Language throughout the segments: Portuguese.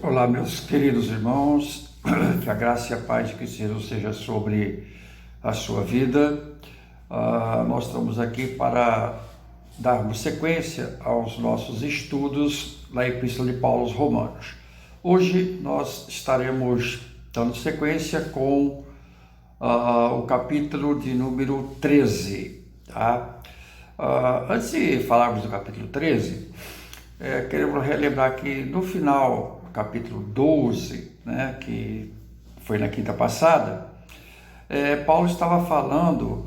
Olá, meus queridos irmãos, que a graça e a paz de Cristo Jesus seja sobre a sua vida. Nós estamos aqui para darmos sequência aos nossos estudos da Epístola de Paulo aos Romanos. Hoje nós estaremos dando sequência com o capítulo de número 13. Tá? Antes de falarmos do capítulo 13, queremos relembrar que no final capítulo 12, né, que foi na quinta passada, Paulo estava falando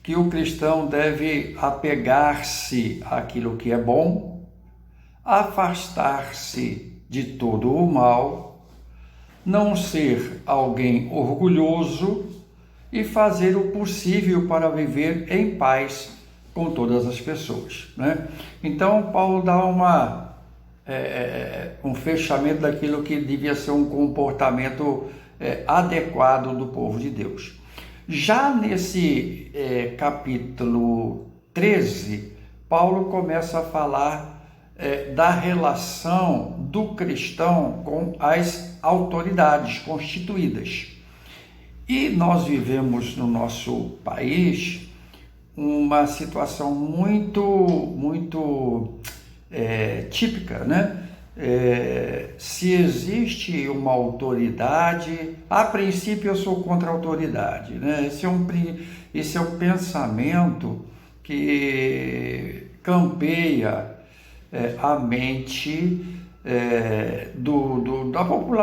que o cristão deve apegar-se àquilo que é bom, afastar-se de todo o mal, não ser alguém orgulhoso e fazer o possível para viver em paz com todas as pessoas, né? Então, Paulo dá um fechamento daquilo que devia ser um comportamento adequado do povo de Deus. Já nesse capítulo 13, Paulo começa a falar da relação do cristão com as autoridades constituídas. E nós vivemos no nosso país uma situação muito típica, né? Se existe uma autoridade, a princípio eu sou contra a autoridade, né? Esse é um pensamento que campeia a mente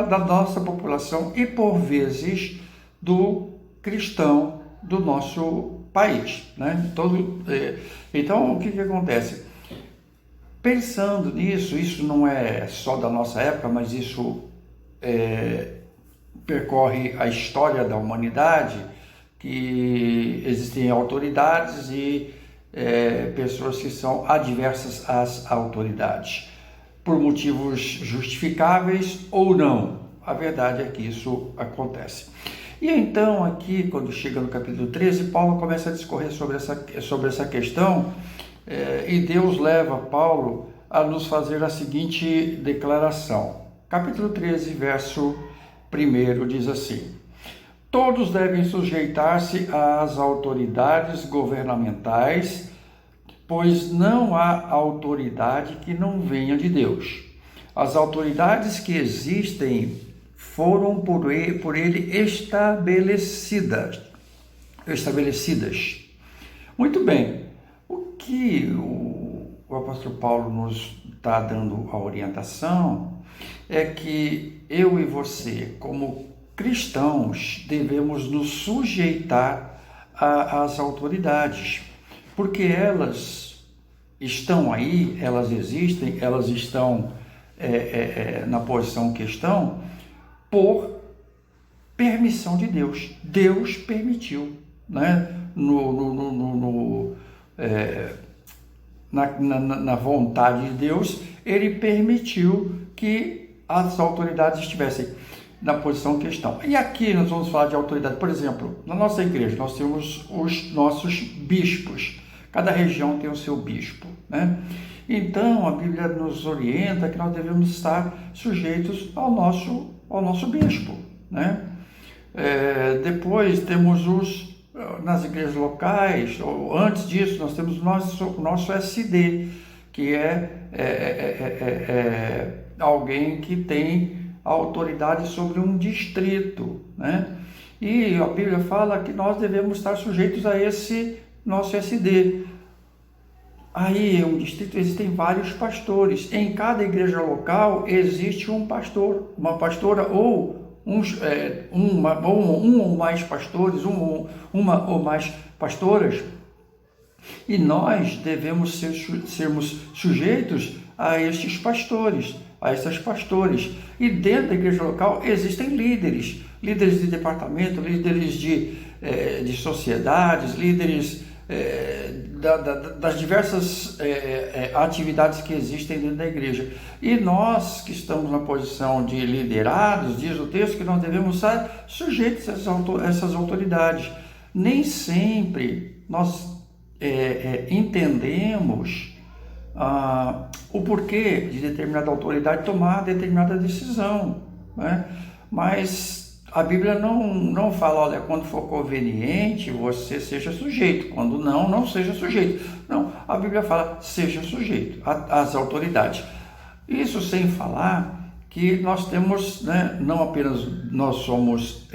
da nossa população e, por vezes, do cristão do nosso país, né? Então, o que acontece? Pensando nisso, isso não é só da nossa época, mas isso percorre a história da humanidade, que existem autoridades e pessoas que são adversas às autoridades, por motivos justificáveis ou não. A verdade é que isso acontece. E então, aqui, quando chega no capítulo 13, Paulo começa a discorrer sobre essa questão, e Deus leva Paulo a nos fazer a seguinte declaração. Capítulo 13, verso 1 diz assim: todos devem sujeitar-se às autoridades governamentais, pois não há autoridade que não venha de Deus. As autoridades que existem foram por ele estabelecidas. Muito bem. O que o apóstolo Paulo nos está dando a orientação é que eu e você, como cristãos, devemos nos sujeitar às autoridades, porque elas estão aí, elas existem, elas estão na posição que estão por permissão de Deus. Deus permitiu, né? Na vontade de Deus, ele permitiu que as autoridades estivessem na posição que estão. E aqui nós vamos falar de autoridade. Por exemplo, na nossa igreja nós temos os nossos bispos. Cada região tem o seu bispo, né? Então a Bíblia nos orienta que nós devemos estar sujeitos ao nosso bispo, né? Depois temos nas igrejas locais, ou antes disso, nós temos o nosso SD, que é alguém que tem autoridade sobre um distrito, né? E a Bíblia fala que nós devemos estar sujeitos a esse nosso SD. Aí, um distrito, existem vários pastores. Em cada igreja local existe um pastor, uma pastora ou um ou mais pastores, uma ou mais pastoras, e nós devemos sermos sujeitos a estes pastores, a essas pastores. E dentro da igreja local existem líderes de departamento, líderes de sociedades, líderes das diversas atividades que existem dentro da igreja. E nós que estamos na posição de liderados, diz o texto que nós devemos estar sujeitos a essas autoridades. Nem sempre nós entendemos o porquê de determinada autoridade tomar determinada decisão, né? Mas a Bíblia não fala, olha, quando for conveniente, você seja sujeito, quando não seja sujeito. Não, a Bíblia fala, seja sujeito às autoridades. Isso sem falar que nós temos, né, não apenas nós somos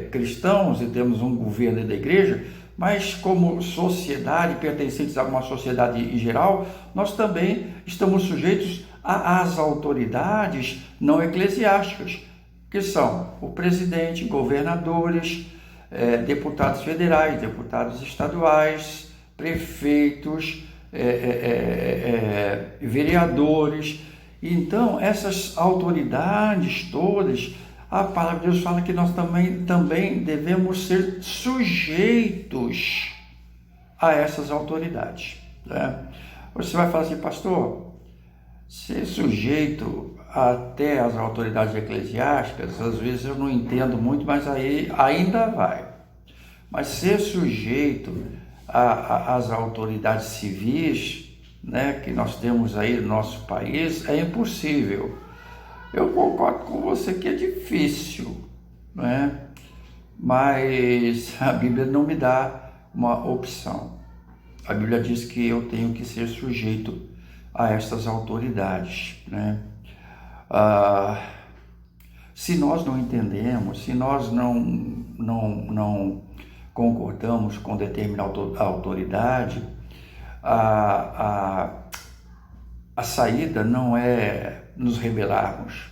cristãos e temos um governo da igreja, mas como sociedade, pertencentes a uma sociedade em geral, nós também estamos sujeitos às autoridades não eclesiásticas, que são o presidente, governadores, deputados federais, deputados estaduais, prefeitos, vereadores. Então, essas autoridades todas, a palavra de Deus fala que nós também devemos ser sujeitos a essas autoridades, né? Você vai falar assim, pastor, ser sujeito até às autoridades eclesiásticas, às vezes eu não entendo muito, mas aí ainda vai. Mas ser sujeito às autoridades civis, né, que nós temos aí no nosso país, é impossível. Eu concordo com você que é difícil, né? Mas a Bíblia não me dá uma opção. A Bíblia diz que eu tenho que ser sujeito a estas autoridades, né? Se nós não entendemos, se nós não concordamos com determinada autoridade, a saída não é nos rebelarmos,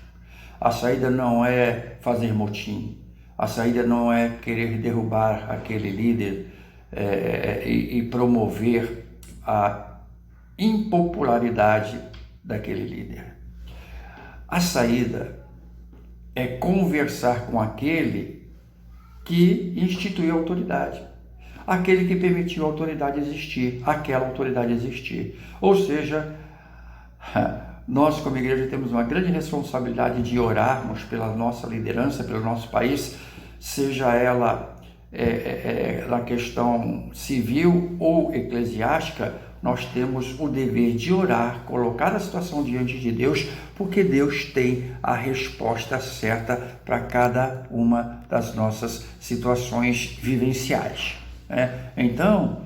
a saída não é fazer motim, a saída não é querer derrubar aquele líder e promover a impopularidade daquele líder. A saída é conversar com aquele que instituiu a autoridade, aquele que permitiu a autoridade existir, aquela autoridade existir. Ou seja, nós como igreja temos uma grande responsabilidade de orarmos pela nossa liderança, pelo nosso país, seja ela na questão civil ou eclesiástica. Nós temos o dever de orar, colocar a situação diante de Deus, porque Deus tem a resposta certa para cada uma das nossas situações vivenciais, né? Então,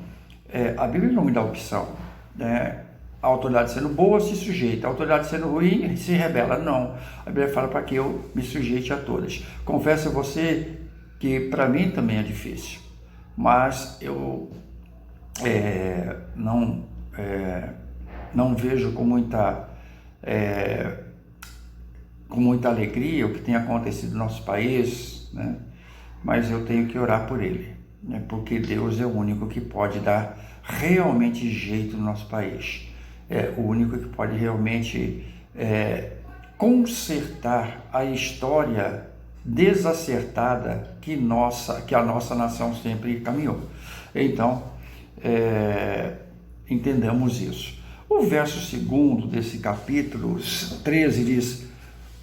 a Bíblia não me dá opção, né? A autoridade sendo boa se sujeita, a autoridade sendo ruim se rebela. Não, a Bíblia fala para que eu me sujeite a todas. Confesso a você que para mim também é difícil, mas eu não vejo com muita alegria o que tem acontecido no nosso país, né? Mas eu tenho que orar por ele, né? Porque Deus é o único que pode dar realmente jeito no nosso país, é o único que pode realmente consertar a história desacertada que a nossa nação sempre caminhou. Então, entendamos isso. O verso 2 desse capítulo 13 diz: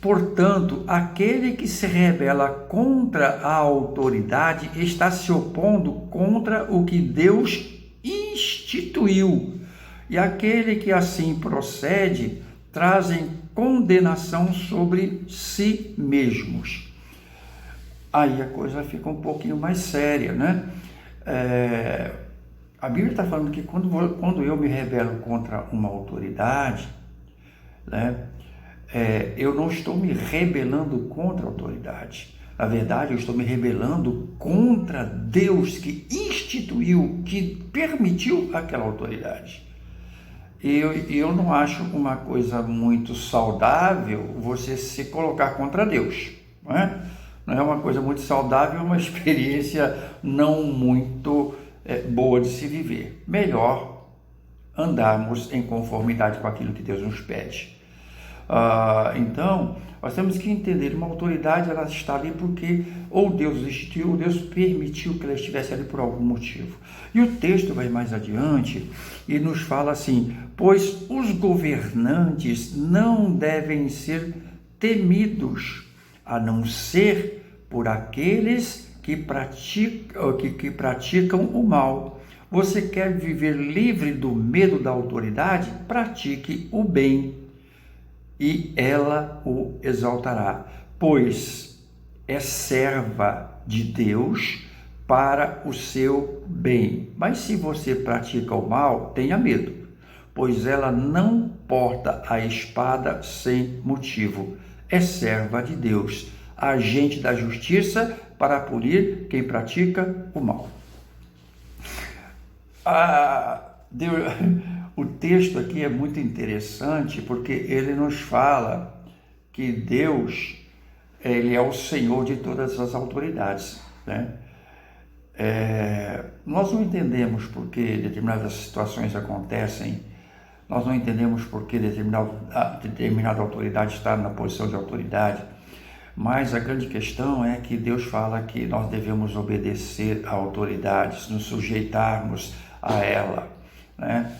portanto, aquele que se rebela contra a autoridade está se opondo contra o que Deus instituiu, e aquele que assim procede trazem condenação sobre si mesmos. Aí a coisa fica um pouquinho mais séria, né? A Bíblia está falando que quando eu me rebelo contra uma autoridade, né, eu não estou me rebelando contra a autoridade. Na verdade, eu estou me rebelando contra Deus que instituiu, que permitiu aquela autoridade. Eu não acho uma coisa muito saudável você se colocar contra Deus, não é? Não é uma coisa muito saudável, é uma experiência não muito boa de se viver. Melhor andarmos em conformidade com aquilo que Deus nos pede. Então, nós temos que entender, uma autoridade ela está ali porque ou Deus instituiu, ou Deus permitiu que ela estivesse ali por algum motivo. E o texto vai mais adiante e nos fala assim: pois os governantes não devem ser temidos, a não ser por aqueles que praticam o mal, Você quer viver livre do medo da autoridade? Pratique o bem e ela o exaltará, pois é serva de Deus para o seu bem. Mas se você pratica o mal, tenha medo, pois ela não porta a espada sem motivo. É serva de Deus, agente da justiça para punir quem pratica o mal. O texto aqui é muito interessante porque ele nos fala que Deus, ele é o Senhor de todas as autoridades, né? Nós não entendemos por que determinadas situações acontecem, nós não entendemos por que determinada autoridade está na posição de autoridade, mas a grande questão é que Deus fala que nós devemos obedecer a autoridades, nos sujeitarmos a ela, né?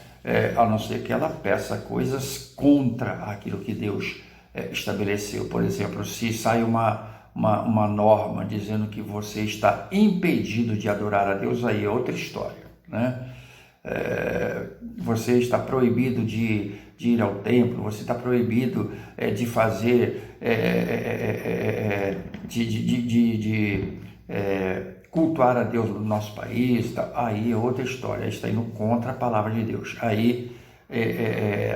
A não ser que ela peça coisas contra aquilo que Deus estabeleceu. Por exemplo, se sai uma norma dizendo que você está impedido de adorar a Deus, aí é outra história, né? Você está proibido de ir ao templo, você está proibido de fazer, cultuar a Deus no nosso país, tá? Aí é outra história, está indo contra a palavra de Deus. Aí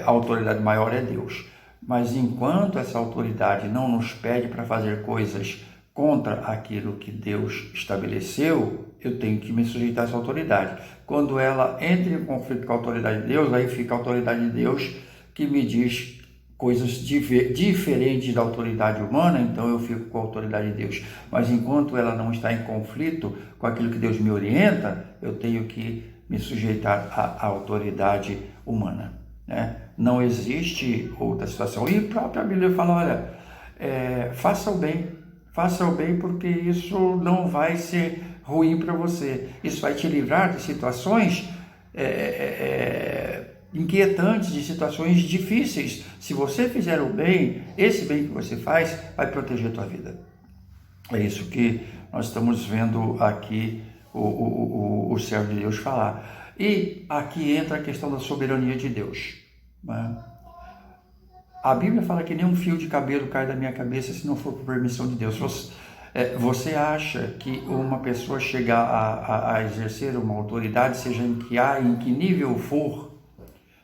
a autoridade maior é Deus. Mas enquanto essa autoridade não nos pede para fazer coisas contra aquilo que Deus estabeleceu, eu tenho que me sujeitar a essa autoridade. Quando ela entra em conflito com a autoridade de Deus, aí fica a autoridade de Deus que me diz coisas diferentes da autoridade humana, então eu fico com a autoridade de Deus. Mas enquanto ela não está em conflito com aquilo que Deus me orienta, eu tenho que me sujeitar à autoridade humana, né? Não existe outra situação. E a própria Bíblia fala, olha, faça o bem porque isso não vai ser ruim para você. Isso vai te livrar de situações inquietantes, de situações difíceis. Se você fizer o bem, esse bem que você faz vai proteger a tua vida. É isso que nós estamos vendo aqui o servo de Deus falar. E aqui entra a questão da soberania de Deus, né? A Bíblia fala que nenhum fio de cabelo cai da minha cabeça se não for por permissão de Deus. Você acha que uma pessoa chegar a exercer uma autoridade, seja em que nível for,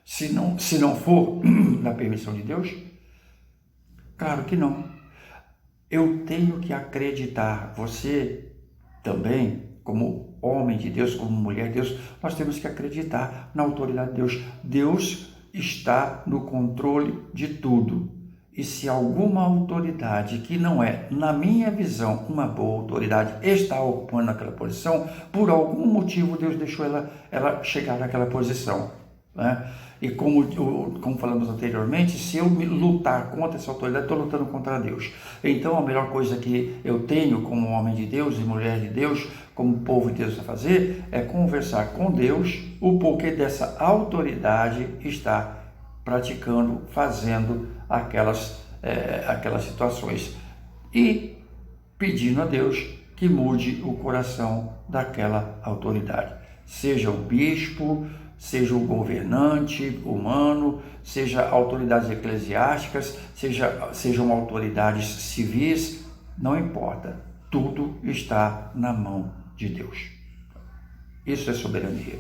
se não for na permissão de Deus? Claro que não. Eu tenho que acreditar, você também, como homem de Deus, como mulher de Deus, nós temos que acreditar na autoridade de Deus. Deus está no controle de tudo. E se alguma autoridade que não é, na minha visão, uma boa autoridade, está ocupando aquela posição, por algum motivo Deus deixou ela chegar naquela posição, né? E como falamos anteriormente, se eu lutar contra essa autoridade, estou lutando contra Deus. Então a melhor coisa que eu tenho como homem de Deus e mulher de Deus, como povo de Deus a fazer, é conversar com Deus o porquê dessa autoridade está praticando, fazendo aquelas situações e pedindo a Deus que mude o coração daquela autoridade, seja o bispo, seja o governante humano, seja autoridades eclesiásticas, sejam autoridades civis, não importa, tudo está na mão de Deus. Isso é soberania.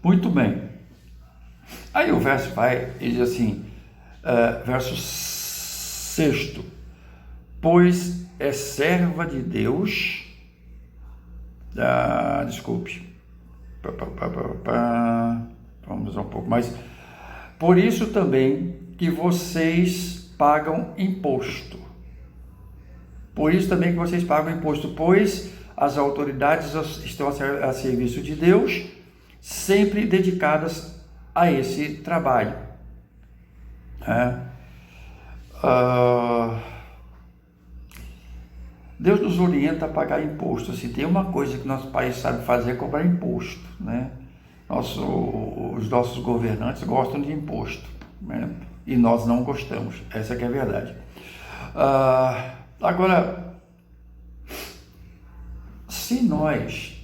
Muito bem. Aí o verso vai e diz assim, verso 6, pois é serva de Deus, vamos um pouco mais, por isso também que vocês pagam imposto, pois as autoridades estão a serviço de Deus, sempre dedicadas a esse trabalho, né? Deus nos orienta a pagar imposto. Se tem uma coisa que nosso país sabe fazer é cobrar imposto, né? Os nossos governantes gostam de imposto, né? E nós não gostamos, essa que é a verdade. Agora, se nós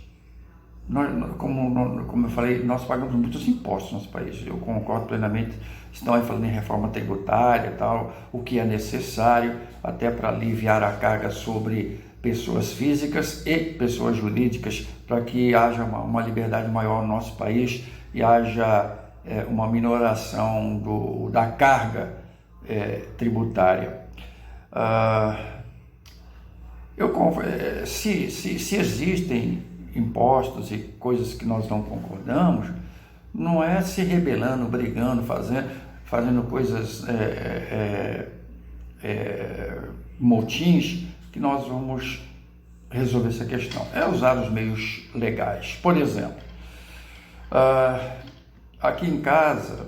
como eu falei, nós pagamos muitos impostos no nosso país. Eu concordo plenamente. Estão aí falando em reforma tributária e tal, o que é necessário até para aliviar a carga sobre pessoas físicas e pessoas jurídicas, para que haja uma liberdade maior no nosso país e haja uma minoração da carga tributária. Se existem impostos e coisas que nós não concordamos, não é se rebelando, brigando, fazendo coisas, motins, que nós vamos resolver essa questão. É usar os meios legais. Por exemplo, aqui em casa,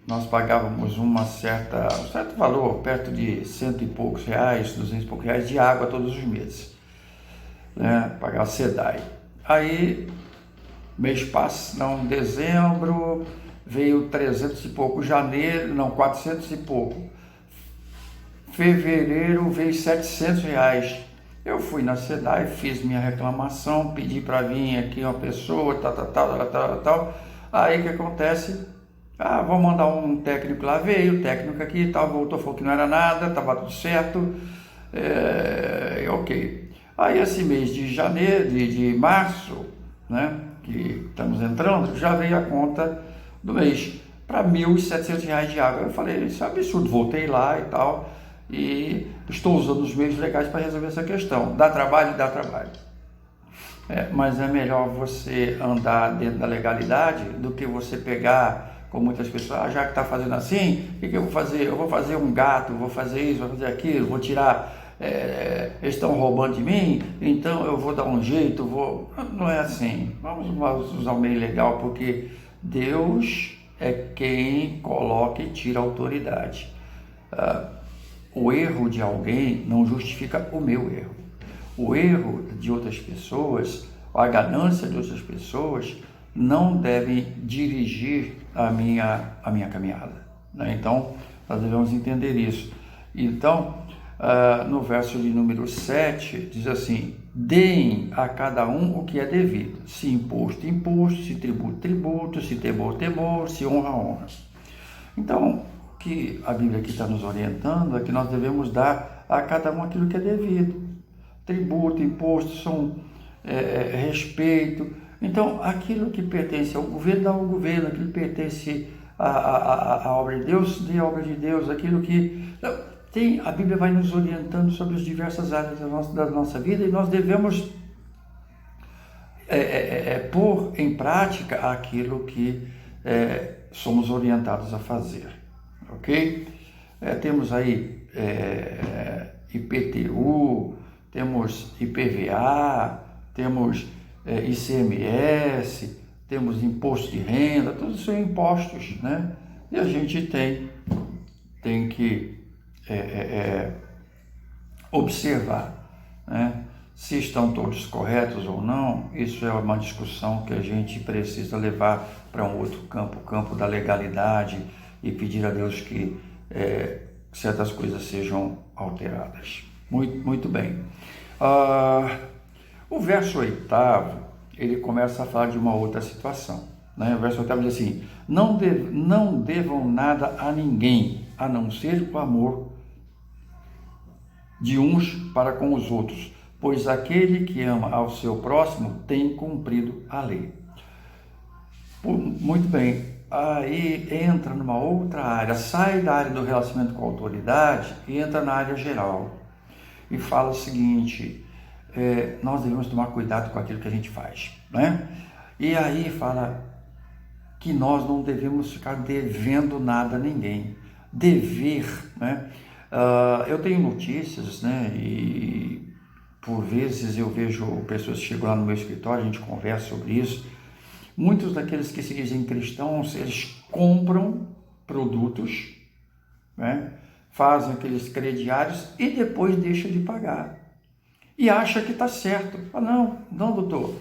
nós pagávamos um certo valor, perto de R$100 e poucos, R$200 e poucos de água todos os meses, né? Pagava SEDAI. Aí, dezembro, veio 300 e pouco, 400 e pouco. Fevereiro veio R$700. Eu fui na SEDAI, fiz minha reclamação, pedi para vir aqui uma pessoa, tal. Aí o que acontece? Vou mandar um técnico lá, veio o técnico aqui e tal, voltou, falou que não era nada, estava tudo certo, ok. Aí esse mês de janeiro, de março, né, que estamos entrando, já veio a conta do mês para R$1.700 de água. Eu falei, isso é absurdo, voltei lá e tal, e estou usando os meios legais para resolver essa questão. Dá trabalho? Dá trabalho. Mas é melhor você andar dentro da legalidade do que você pegar, como muitas pessoas, já que está fazendo assim, o que eu vou fazer? Eu vou fazer um gato, vou fazer isso, vou fazer aquilo, vou tirar, eles estão roubando de mim, então eu vou dar um jeito, Não é assim. Vamos usar o meio legal, porque Deus é quem coloca e tira a autoridade. O erro de alguém não justifica o meu erro. O erro de outras pessoas, a ganância de outras pessoas, não deve dirigir a minha caminhada, né? Então, nós devemos entender isso. Então, no verso de número 7, diz assim: deem a cada um o que é devido, se imposto, imposto, se tributo, tributo, se temor, temor, se honra, honra. Então, o que a Bíblia aqui está nos orientando é que nós devemos dar a cada um aquilo que é devido. Tributo, imposto são respeito. Então, aquilo que pertence ao governo, dá ao governo. Aquilo que pertence à obra de Deus, dê a obra de Deus. Aquilo que... a Bíblia vai nos orientando sobre as diversas áreas da nossa vida, e nós devemos pôr em prática aquilo que somos orientados a fazer. Ok? Temos aí IPTU, temos IPVA, temos ICMS, temos imposto de renda, todos são impostos, né? E a gente tem que observar, né, se estão todos corretos ou não. Isso é uma discussão que a gente precisa levar para um outro campo, o campo da legalidade, e pedir a Deus que certas coisas sejam alteradas. Muito bem. O verso 8º, ele começa a falar de uma outra situação, né? O verso 8º diz assim: não devam nada a ninguém, a não ser o amor de uns para com os outros, pois aquele que ama ao seu próximo tem cumprido a lei. Muito bem, aí entra numa outra área, sai da área do relacionamento com a autoridade e entra na área geral, e fala o seguinte: nós devemos tomar cuidado com aquilo que a gente faz, né? E aí fala que nós não devemos ficar devendo nada a ninguém. Dever, né? Eu tenho notícias, né? E por vezes eu vejo pessoas que chegam lá no meu escritório, a gente conversa sobre isso. Muitos daqueles que se dizem cristãos, eles compram produtos, né? Fazem aqueles crediários e depois deixam de pagar. E acha que está certo. Não, doutor.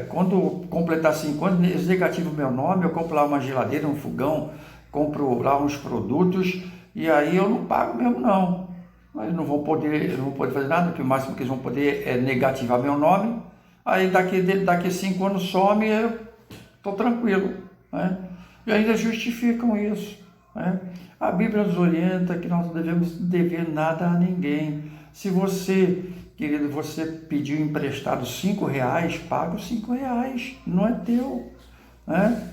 Quando completar 5 anos, eles negativam o meu nome, eu compro lá uma geladeira, um fogão, compro lá uns produtos, e aí eu não pago mesmo, não. Eles não vão poder fazer nada, porque o máximo que eles vão poder é negativar meu nome, Aí daqui 5 anos some, eu estou tranquilo, né? E ainda justificam isso, né? A Bíblia nos orienta que nós não devemos dever nada a ninguém. Se você, querido, você pediu emprestado R$ 5, paga os R$ 5, não é teu, né?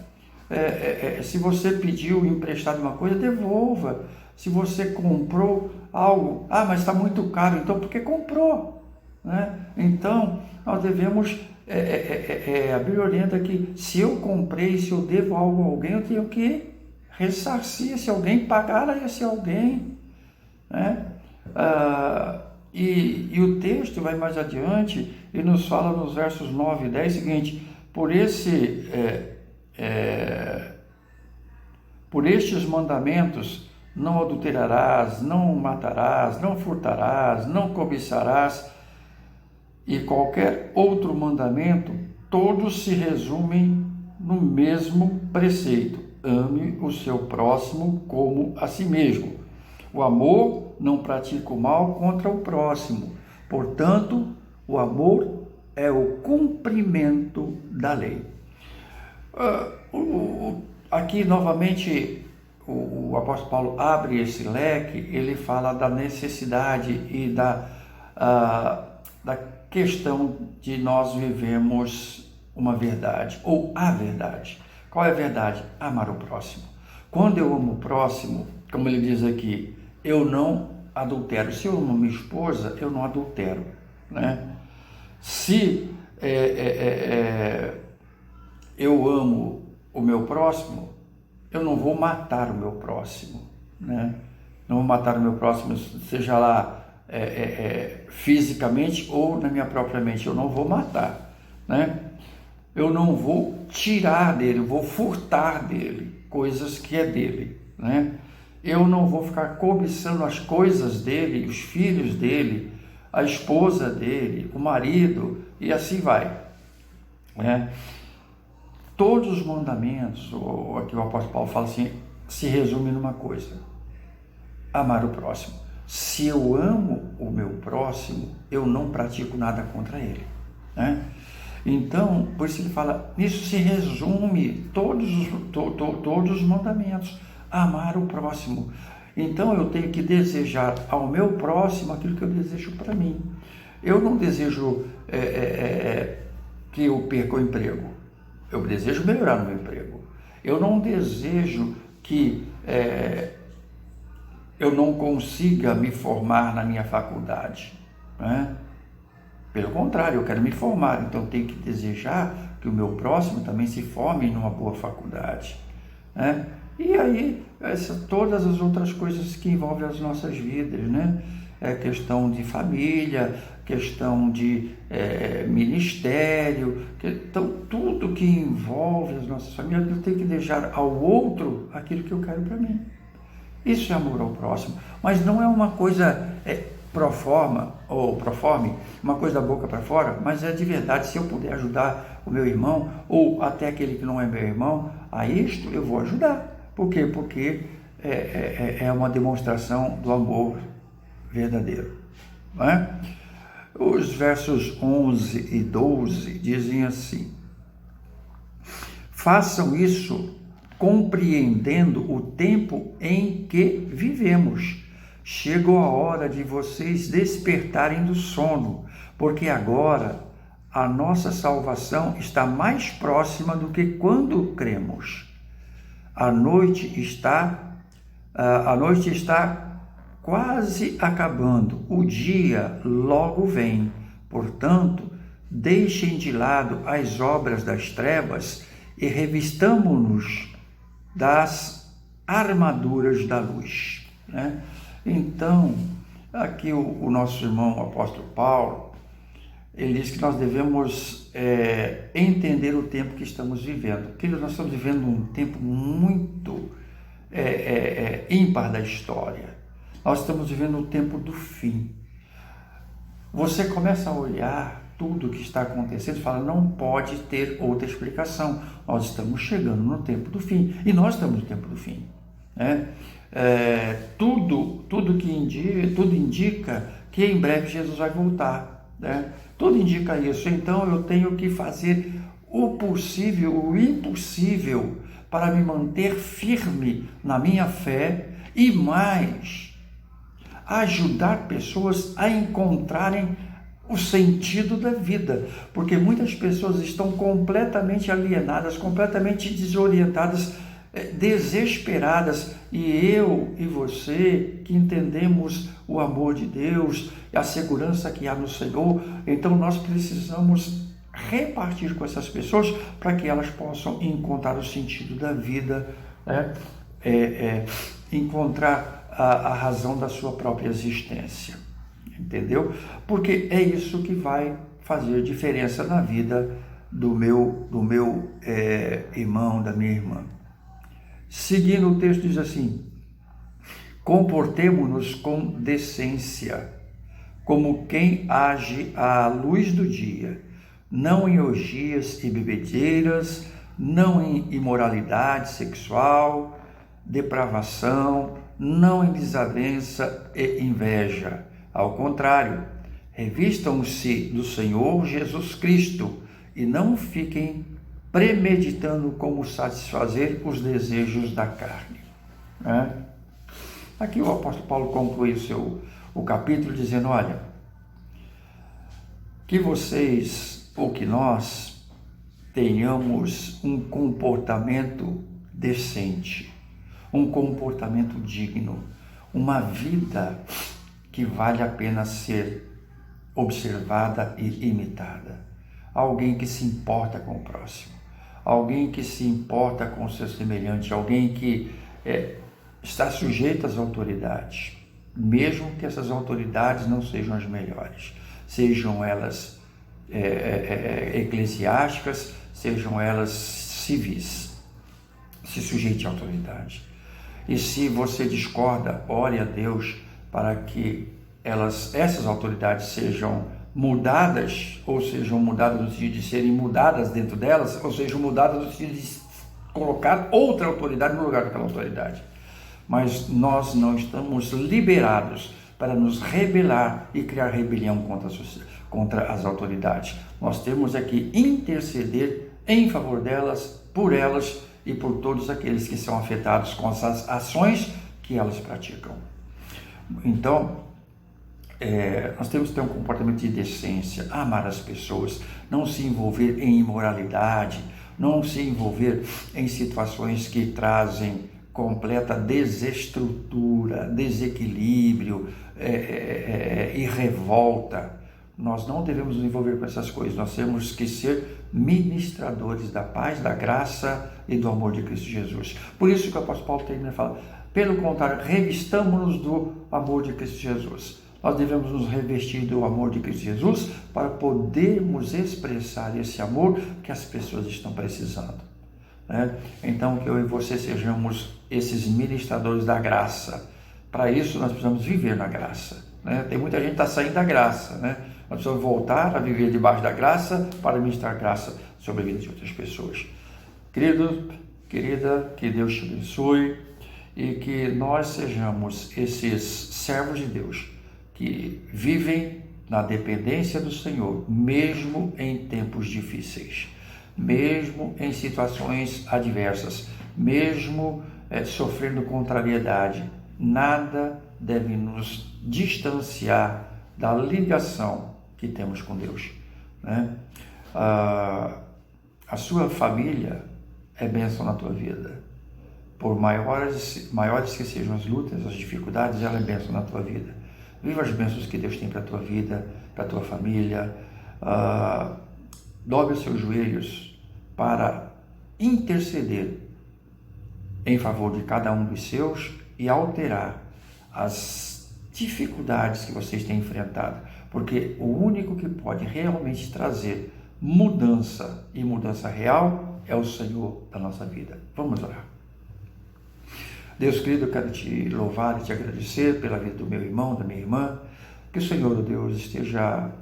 Se você pediu emprestado uma coisa, devolva. Se você comprou algo, mas está muito caro, então por que comprou? Né? Então, nós devemos, a Bíblia orienta que se eu comprei, se eu devo algo a alguém, eu tenho que ressarcir esse alguém, pagar a esse alguém. Né? E o texto vai mais adiante e nos fala nos versos 9 e 10 o seguinte: por estes mandamentos, não adulterarás, não matarás, não furtarás, não cobiçarás, e qualquer outro mandamento, todos se resumem no mesmo preceito: ame o seu próximo como a si mesmo. O amor não pratica o mal contra o próximo. Portanto, o amor é o cumprimento da lei. Aqui, novamente, o apóstolo Paulo abre esse leque, ele fala da necessidade e da questão de nós vivemos uma verdade, ou a verdade. Qual é a verdade? Amar o próximo. Quando eu amo o próximo, como ele diz aqui, eu não adultero. Se eu amo minha esposa, eu não adultero, né? Se eu amo o meu próximo, eu não vou matar o meu próximo, né? Não vou matar o meu próximo, seja lá fisicamente ou na minha própria mente, eu não vou matar, né? Eu não vou tirar dele, vou furtar dele coisas que é dele, né? Eu não vou ficar cobiçando as coisas dele, os filhos dele, a esposa dele, o marido, e assim vai, né? Todos os mandamentos, aqui o apóstolo Paulo fala assim, se resume numa coisa: amar o próximo. Se eu amo o meu próximo, eu não pratico nada contra ele, né? Então, por isso ele fala, nisso se resume todos os mandamentos: amar o próximo. Então eu tenho que desejar ao meu próximo aquilo que eu desejo para mim. Eu não desejo que eu perca o emprego. Eu desejo melhorar no meu emprego. Eu não desejo que eu não consiga me formar na minha faculdade, né? Pelo contrário, eu quero me formar, então eu tenho que desejar que o meu próximo também se forme numa boa faculdade, né? E aí, todas as outras coisas que envolvem as nossas vidas, né? Questão de família, questão de ministério, então tudo que envolve as nossas famílias, eu tenho que deixar ao outro aquilo que eu quero para mim. Isso é amor ao próximo, mas não é uma coisa proforme, uma coisa da boca para fora, mas é de verdade. Se eu puder ajudar o meu irmão, ou até aquele que não é meu irmão, a isto eu vou ajudar. Por quê? Porque é uma demonstração do amor verdadeiro, não é? Os versos 11 e 12 dizem assim: façam isso compreendendo o tempo em que vivemos. Chegou a hora de vocês despertarem do sono, porque agora a nossa salvação está mais próxima do que quando cremos. A noite está quase acabando, o dia logo vem. Portanto, deixem de lado as obras das trevas e revistamo-nos das armaduras da luz, né? Então, aqui o nosso irmão, o apóstolo Paulo, ele diz que nós devemos entender o tempo que estamos vivendo. Que nós estamos vivendo um tempo muito ímpar da história. Nós estamos vivendo o tempo do fim. Você começa a olhar tudo o que está acontecendo e fala, não pode ter outra explicação. Nós estamos chegando no tempo do fim. E nós estamos no tempo do fim, né? Tudo indica que em breve Jesus vai voltar. né? Tudo indica isso. Então eu tenho que fazer o possível, o impossível, para me manter firme na minha fé e mais, ajudar pessoas a encontrarem o sentido da vida, porque muitas pessoas estão completamente alienadas, completamente desorientadas, desesperadas, e eu e você que entendemos o amor de Deus e a segurança que há no Senhor, então nós precisamos repartir com essas pessoas para que elas possam encontrar o sentido da vida, né? Encontrar a razão da sua própria existência, entendeu? Porque é isso que vai fazer diferença na vida do meu irmão, da minha irmã. Seguindo o texto diz assim: comportemo-nos com decência, como quem age à luz do dia, não em orgias e bebedeiras, não em imoralidade sexual, depravação, não em desavença e inveja. Ao contrário, revistam-se do Senhor Jesus Cristo e não fiquem premeditando como satisfazer os desejos da carne. Né? Aqui o apóstolo Paulo conclui o capítulo dizendo, olha, que vocês ou que nós tenhamos um comportamento decente, um comportamento digno, uma vida que vale a pena ser observada e imitada. Alguém que se importa com o próximo, alguém que se importa com o seu semelhante, alguém que está sujeito às autoridades, mesmo que essas autoridades não sejam as melhores, sejam elas eclesiásticas, sejam elas civis, se sujeite à autoridade. E se você discorda, ore a Deus para que essas autoridades sejam mudadas, ou sejam mudadas no sentido de serem mudadas dentro delas, ou sejam mudadas no sentido de colocar outra autoridade no lugar daquela autoridade. Mas nós não estamos liberados para nos rebelar e criar rebelião contra as autoridades. Nós temos que interceder em favor delas, por elas e por todos aqueles que são afetados com as ações que elas praticam. Então, nós temos que ter um comportamento de decência, amar as pessoas, não se envolver em imoralidade, não se envolver em situações que trazem completa desestrutura, desequilíbrio e revolta. Nós não devemos nos envolver com essas coisas, nós temos que ser ministradores da paz, da graça e do amor de Cristo Jesus. Por isso que o apóstolo Paulo termina falando, pelo contrário, revistamo-nos do amor de Cristo Jesus. Nós devemos nos revestir do amor de Cristo Jesus para podermos expressar esse amor que as pessoas estão precisando. Né? Então, que eu e você sejamos esses ministradores da graça. Para isso, nós precisamos viver na graça. Né? Tem muita gente que está saindo da graça. Né? Nós precisamos voltar a viver debaixo da graça para ministrar graça sobre a vida de outras pessoas. Querido, querida, que Deus te abençoe e que nós sejamos esses servos de Deus que vivem na dependência do Senhor, mesmo em tempos difíceis, mesmo em situações adversas, mesmo sofrendo contrariedade. Nada deve nos distanciar da ligação que temos com Deus. Né? A sua família é bênção na tua vida. Por maiores que sejam as lutas, as dificuldades, ela é bênção na tua vida. Viva as bênçãos que Deus tem para a tua vida, para a tua família. Dobre os seus joelhos para interceder em favor de cada um dos seus e alterar as dificuldades que vocês têm enfrentado. Porque o único que pode realmente trazer mudança e mudança real é o Senhor da nossa vida. Vamos orar. Deus querido, eu quero te louvar e te agradecer pela vida do meu irmão, da minha irmã, que o Senhor, Deus, esteja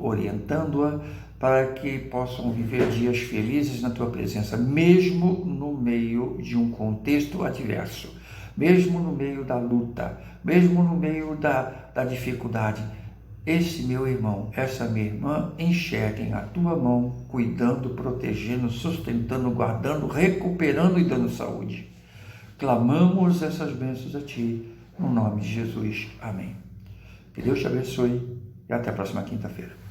orientando-a para que possam viver dias felizes na tua presença, mesmo no meio de um contexto adverso, mesmo no meio da luta, mesmo no meio da dificuldade. esse meu irmão, essa minha irmã, enxerguem a tua mão, cuidando, protegendo, sustentando, guardando, recuperando e dando saúde. Clamamos essas bênçãos a ti, no nome de Jesus. Amém. Que Deus te abençoe e até a próxima quinta-feira.